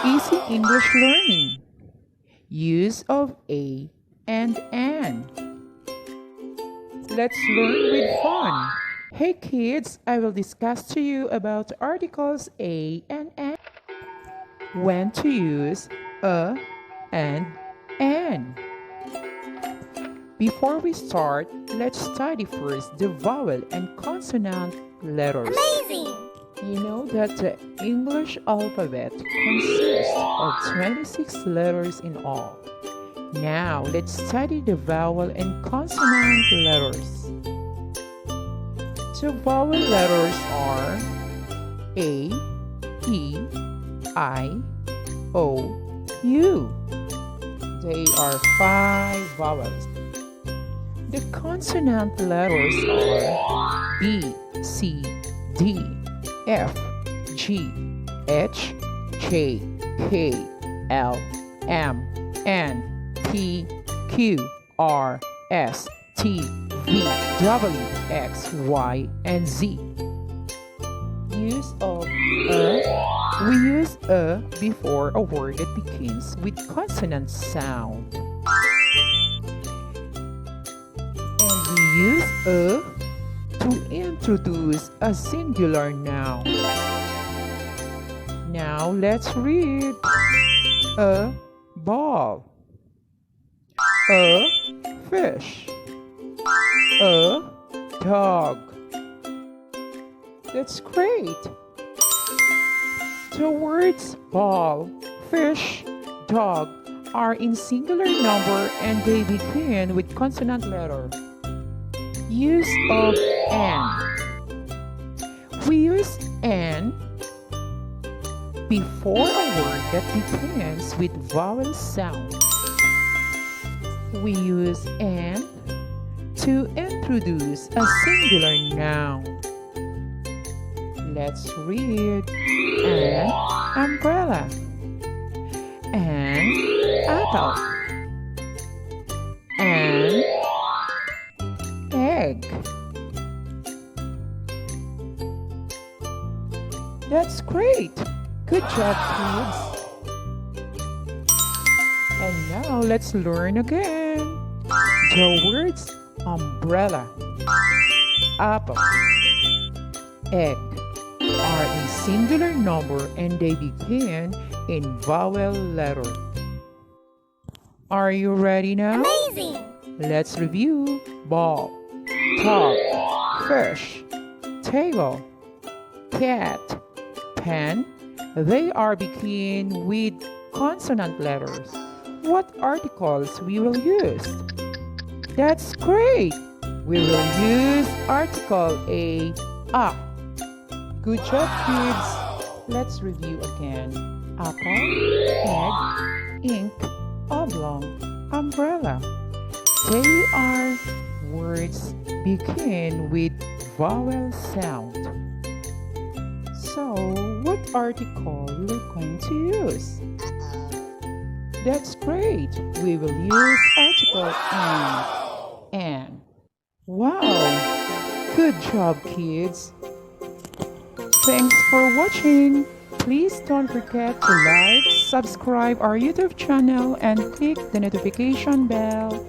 Easy English learning. Use of a and an. Let's learn with fun. Hey kids, I will discuss to you about articles a and an. When to use a and an. Before we start, let's study first the vowel and consonant letters. Amazing! You know that the English alphabet consists of 26 letters in all. Now, let's study the vowel and consonant letters. The vowel letters are A, E, I, O, U. They are 5 vowels. The consonant letters are B, C, D, F, G, H, J, K, L, M, N, P, Q, R, S, T, V, W, X, Y, and Z. Use of a. We use a before a word that begins with consonant sound. And we use a to introduce a singular noun. Now let's read. A ball. A fish. A dog. That's great. The words ball, fish, dog are in singular number and they begin with consonant letter. Use of an. We use an before a word that begins with vowel sound. We use an to introduce a singular noun. Let's read. An umbrella. An apple. An egg. That's great! Good job, kids! And now let's learn again. The words umbrella, apple, egg are in singular number and they begin in vowel letter. Are you ready now? Amazing! Let's review. Ball, dog, fish, table, cat, pen. They are begin with consonant letters. What articles we will use? That's great! We will use article a. Good job, kids! Let's review again. Apple, egg, ink, oblong, umbrella. They are words begin with vowel sound. So, what article we're going to use? That's great! We will use article an. Wow! Good job, kids! Thanks for watching! Please don't forget to like, subscribe our YouTube channel, and click the notification bell.